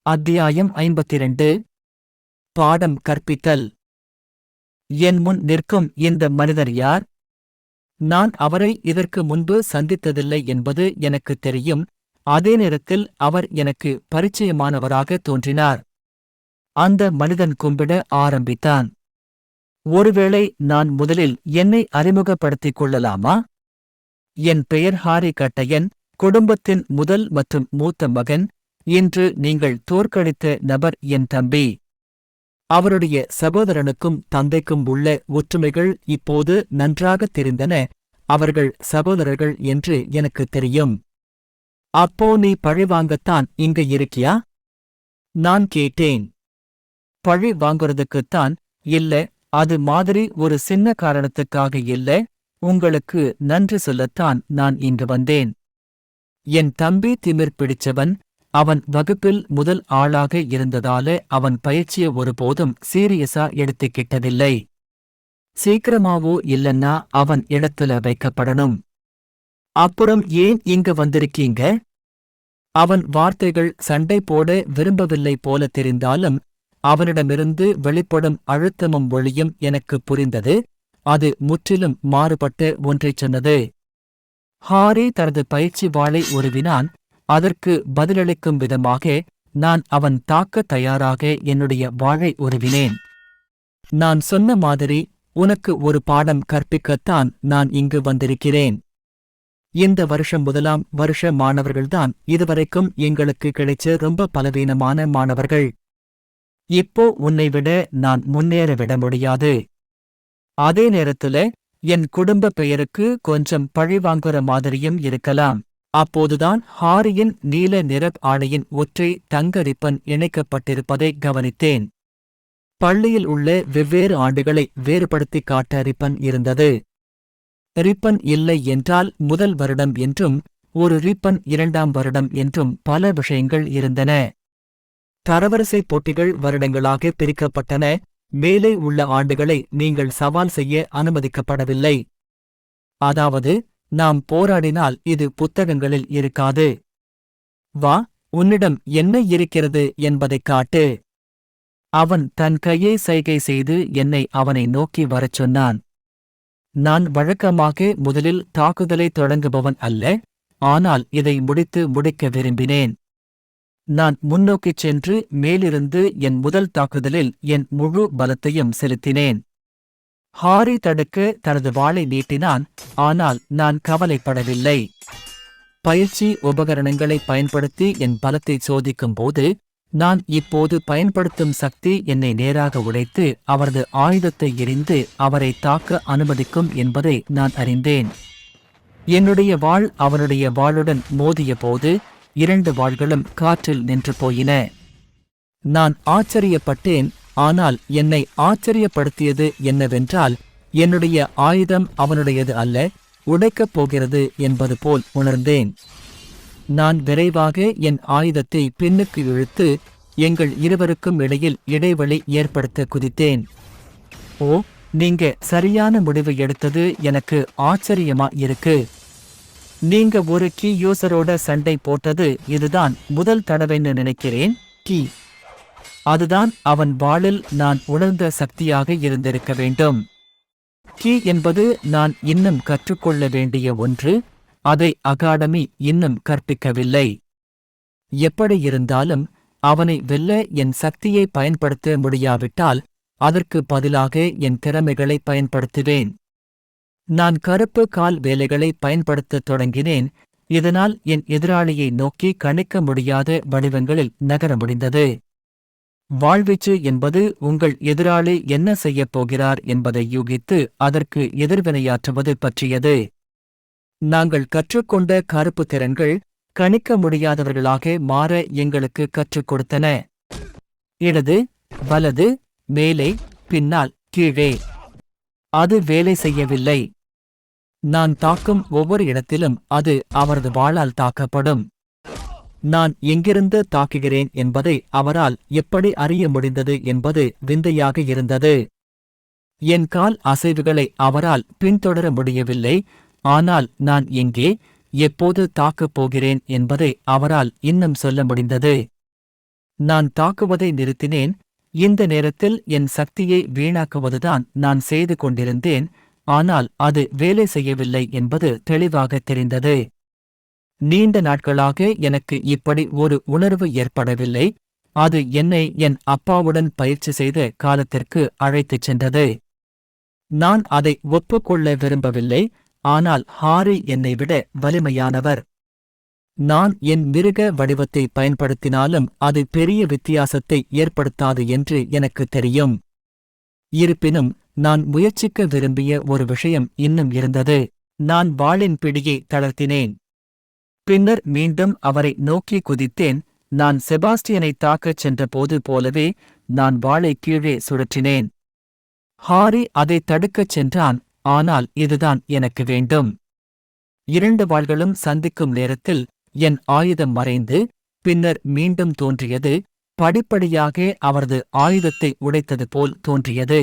அத்தியாயம் 52 பாடம் கற்பித்தல். என் முன் நிற்கும் இந்த மனிதர் யார்? நான் அவரை இதற்கு முன்பு சந்தித்ததில்லை என்பது எனக்குத் தெரியும். அதே நேரத்தில் அவர் எனக்கு பரிச்சயமானவராக தோன்றினார். அந்த மனிதன் கும்பிட ஆரம்பித்தான். ஒருவேளை நான் முதலில் என்னை அறிமுகப்படுத்திக் கொள்ளலாமா? என் பெயர் ஹாரி கட்டையன், குடும்பத்தின் முதல் மற்றும் மூத்த மகன். இன்று நீங்கள் தோற்கடித்த நபர் என் தம்பி. அவருடைய சகோதரனுக்கும் தந்தைக்கும் உள்ள ஒற்றுமைகள் இப்போது நன்றாகத் தெரிந்தன. அவர்கள் சகோதரர்கள் என்று எனக்குத் தெரியும். அப்போ நீ பழிவாங்கத்தான் இங்க இருக்கியா? நான் கேட்டேன். பழி வாங்குறதுக்குத்தான் இல்ல, அது மாதிரி ஒரு சின்ன காரணத்துக்காக இல்ல. உங்களுக்கு நன்றி சொல்லத்தான் நான் இங்கு வந்தேன். என் தம்பி திமிர் பிடிச்சவன். அவன் வகுப்பில் முதல் ஆளாக இருந்ததால அவன் பயிற்சிய ஒருபோதும் சீரியஸா எடுத்துக்கிட்டதில்லை. சீக்கிரமாவோ இல்லன்னா அவன் இடத்துல வைக்கப்படணும். அப்புறம் ஏன் இங்க வந்திருக்கீங்க? அவன் வார்த்தைகள் சண்டை போட விரும்பவில்லை போல தெரிந்தாலும் அவனிடமிருந்து வெளிப்படும் அழுத்தமும் ஒளியும் எனக்கு புரிந்தது. அது முற்றிலும் மாறுபட்ட ஒன்றைச் சொன்னது. ஹாரி தனது பயிற்சி வாளை உருவினான். அதற்கு பதிலளிக்கும் விதமாக நான் அவன் தாக்க தயாராக என்னுடைய வாளை உருவினேன். நான் சொன்ன மாதிரி உனக்கு ஒரு பாடம் கற்பிக்கத்தான் நான் இங்கு வந்திருக்கிறேன். இந்த வருஷம் முதலாம் வருஷ மாணவர்கள்தான் இதுவரைக்கும் எங்களுக்கு கிடைச்ச ரொம்ப பலவீனமான மாணவர்கள். இப்போ உன்னை விட நான் முன்னேற விட முடியாது. அதே நேரத்துல என் குடும்ப பெயருக்கு கொஞ்சம் பழிவாங்குற மாதிரியும் இருக்கலாம். அப்போதுதான் ஹாரியின் நீல நிற ஆடையின் ஒற்றை தங்க ரிப்பன் இணைக்கப்பட்டிருப்பதை கவனித்தேன். பள்ளியில் உள்ள வெவ்வேறு ஆண்டுகளை வேறுபடுத்திக் காட்ட ரிப்பன் இருந்தது. ரிப்பன் இல்லை என்றால் முதல் வருடம் என்றும் ஒரு ரிப்பன் 2ஆம் வருடம் என்றும் பல விஷயங்கள் இருந்தன. தரவரிசை போட்டிகள் வருடங்களாக பிரிக்கப்பட்டன. மேலே உள்ள ஆண்டுகளை நீங்கள் சவால் செய்ய அனுமதிக்கப்படவில்லை. அதாவது நாம் போராடினால் இது புத்தகங்களில் இருக்காது. வா, உன்னிடம் என்ன இருக்கிறது என்பதைக் காட்டு. அவன் தன் கையை சைகை செய்து என்னை அவனை நோக்கி வரச் சொன்னான். நான் வழக்கமாக முதலில் தாக்குதலை தொடங்குபவன் அல்ல, ஆனால் இதை முடிக்க விரும்பினேன். நான் முன்னோக்கிச் சென்று மேலிருந்து என் முதல் தாக்குதலில் என் முழு பலத்தையும் செலுத்தினேன். ஹாரி தடுக்க தனது வாளை நீட்டினான், ஆனால் நான் கவலைப்படவில்லை. பயிற்சி உபகரணங்களை பயன்படுத்தி என் பலத்தை சோதிக்கும்போது நான் இப்போது பயன்படுத்தும் சக்தி என்னை நேராக உடைத்து அவரது ஆயுதத்தை எறிந்து அவரை தாக்க அனுமதிக்கும் என்பதை நான் அறிந்தேன். என்னுடைய வாள் அவனுடைய வாளுடன் மோதிய போது 2 வாள்களும் காற்றில் நின்று போயின. நான் ஆச்சரியப்பட்டேன். ஆனால் என்னை ஆச்சரியப்படுத்தியது என்னவென்றால் என்னுடைய ஆயுதம் அவனுடையது அல்ல, உடைக்கப் போகிறது என்பது போல் உணர்ந்தேன். நான் விரைவாக என் ஆயுதத்தை பின்னுக்கு இழுத்து எங்கள் இருவருக்கும் இடையில் இடைவெளி ஏற்படுத்த குதித்தேன். ஓ, நீங்க சரியான முடிவு எடுத்தது எனக்கு ஆச்சரியமா இருக்கு. நீங்க ஒரு கீ யூசரோட சண்டை போட்டது இதுதான் முதல் தடவைன்னு நினைக்கிறேன். கீ அதுதான் அவன் வாளில் நான் உணர்ந்த சக்தியாக இருந்திருக்க வேண்டும். கீ என்பது நான் இன்னும் கற்றுக்கொள்ள வேண்டிய ஒன்று. அதை அகாடமி இன்னும் கற்பிக்கவில்லை. எப்படி இருந்தாலும் அவனை வெல்ல என் சக்தியை பயன்படுத்த முடியாவிட்டால் அதற்கு பதிலாக என் திறமைகளை பயன்படுத்துவேன். நான் கருப்பு கால் வேலைகளை பயன்படுத்தத் தொடங்கினேன். இதனால் என் எதிராளியை நோக்கி கணிக்க முடியாத வடிவங்களில் நகர முடிந்தது. வாழ்வீச்சு என்பது உங்கள் எதிராளி என்ன செய்யப் போகிறார் என்பதை யூகித்து அதற்கு எதிர்வினையாற்றுவது பற்றியது. நாங்கள் கற்றுக்கொண்ட கருப்பு திறன்கள் கணிக்க முடியாதவர்களாக மாற எங்களுக்கு கற்றுக் கொடுத்தன. இடது, வலது, மேலே, பின்னால், கீழே. அது வேலை செய்யவில்லை. நான் தாக்கும் ஒவ்வொரு இடத்திலும் அது அவரது வாளால் தாக்கப்படும். நான் எங்கிருந்து தாக்குகிறேன் என்பதை அவரால் எப்படி அறிய முடிந்தது என்பது விந்தையாக இருந்தது. என் கால் அசைவுகளை அவரால் பின்தொடர முடியவில்லை. ஆனால் நான் எங்கே, எப்போது தாக்கப் போகிறேன் என்பதை அவரால் இன்னும் சொல்ல முடிந்தது. நான் தாக்குவதை நிறுத்தினேன். இந்த நேரத்தில் என் சக்தியை வீணாக்குவதுதான் நான் செய்து கொண்டிருந்தேன். ஆனால் அது வேலை செய்யவில்லை என்பது தெளிவாக தெரிந்தது. நீண்ட நாட்களாக எனக்கு இப்படி ஒரு உணர்வு ஏற்படவில்லை. அது என்னை என் அப்பாவுடன் பயிற்சி செய்த காலத்திற்கு அழைத்துச் சென்றது. நான் அதை ஒப்புக்கொள்ள விரும்பவில்லை. ஆனால் ஹாரி என்னை விட வலிமையானவர். நான் என் மிருக வடிவத்தை பயன்படுத்தினாலும் அது பெரிய வித்தியாசத்தை ஏற்படுத்தாது என்று எனக்கு தெரியும். இருப்பினும் நான் முயற்சிக்க விரும்பிய ஒரு விஷயம் இன்னும் இருந்தது. நான் வாளின் பிடியை தளர்த்தினேன். பின்னர் மீண்டும் அவரை நோக்கி குதித்தேன். நான் செபாஸ்டியனை தாக்கச் சென்றபோது போலவே நான் வாளை கீழே சுழற்றினேன். ஹாரி அதை தடுக்கச் சென்றான். ஆனால் இதுதான் எனக்கு வேண்டும். 2 வாள்களும் சந்திக்கும் நேரத்தில் என் ஆயுதம் மறைந்து பின்னர் மீண்டும் தோன்றியது. படிப்படியாக அவரது ஆயுதத்தை உடைத்தது போல் தோன்றியது.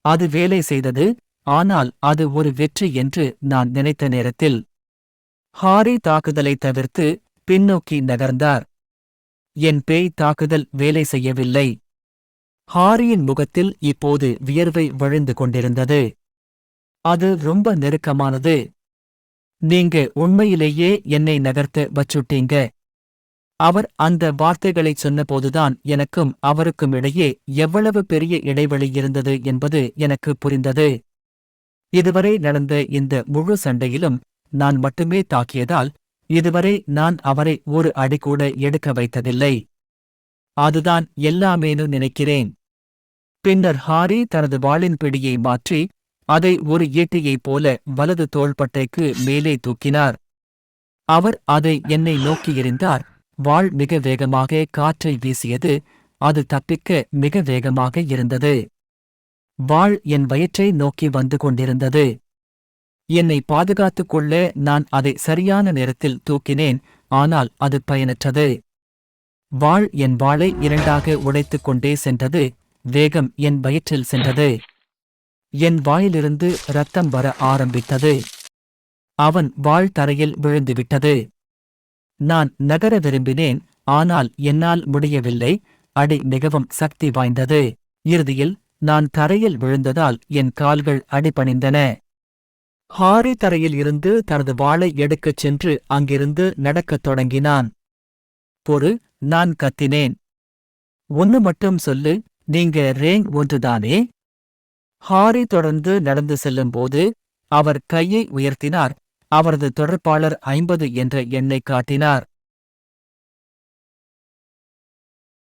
அது வேலை செய்தது. ஆனால் அது ஒரு வெற்றி என்று நான் நினைத்த நேரத்தில் ஹாரி தாக்குதலை தவிர்த்து பின்னோக்கி நகர்ந்தார். என் பேய் தாக்குதல் வேலை செய்யவில்லை. ஹாரியின் முகத்தில் இப்போது வியர்வை வழிந்து கொண்டிருந்தது. அது ரொம்ப நெருக்கமானது. நீங்க உண்மையிலேயே என்னை நகர்த்த வச்சுட்டீங்க. அவர் அந்த வார்த்தைகளைச் சொன்னபோதுதான் எனக்கும் அவருக்கும் இடையே எவ்வளவு பெரிய இடைவெளி இருந்தது என்பது எனக்கு புரிந்தது. இதுவரை நடந்த இந்த முழு சண்டையிலும் நான் மட்டுமே தாக்கியதால் இதுவரை நான் அவரை ஒரு அடி கூட எடுக்க வைத்ததில்லை. அதுதான் எல்லாமேனு நினைக்கிறேன். பின்னர் ஹாரி தனது வாளின் பிடியை மாற்றி அதை ஒரு ஈட்டியைப் போல வலது தோள்பட்டைக்கு மேலே தூக்கினார். அவர் அதை என்னை நோக்கி எறிந்தார். வாள் மிக வேகமாக காற்றை வீசியது. அது தப்பிக்க மிக வேகமாக இருந்தது. வாள் என் வயிற்றை நோக்கி வந்து கொண்டிருந்தது. என்னை பாதுகாத்துக் கொள்ள நான் அதை சரியான நேரத்தில் தூக்கினேன். ஆனால் அது பயனற்றது. வாள் என் வாளை 2ஆக உடைத்துக் கொண்டே சென்றது. வேகம் என் வயிற்றில் சென்றது. என் வாயிலிருந்து இரத்தம் வர ஆரம்பித்தது. அவன் வாள் தரையில் விழுந்துவிட்டது. நான் நகர விரும்பினேன். ஆனால் என்னால் முடியவில்லை. அடி மிகவும் சக்தி வாய்ந்தது. இறுதியில் நான் தரையில் விழுந்ததால் என் கால்கள் அடிபணிந்தன. ஹாரி தரையில் இருந்து தனது வாளை எடுக்கச் சென்று அங்கிருந்து நடக்கத் தொடங்கினான். பொறு, நான் கத்தினேன். ஒன்னு மட்டும் சொல்லு, நீங்க ரேங்க் 1 தானே? ஹாரி தொடர்ந்து நடந்து செல்லும்போது அவர் கையை உயர்த்தினார். அவரது தொடர்பாளர் 50 என்ற எண்ணைக் காட்டினார்.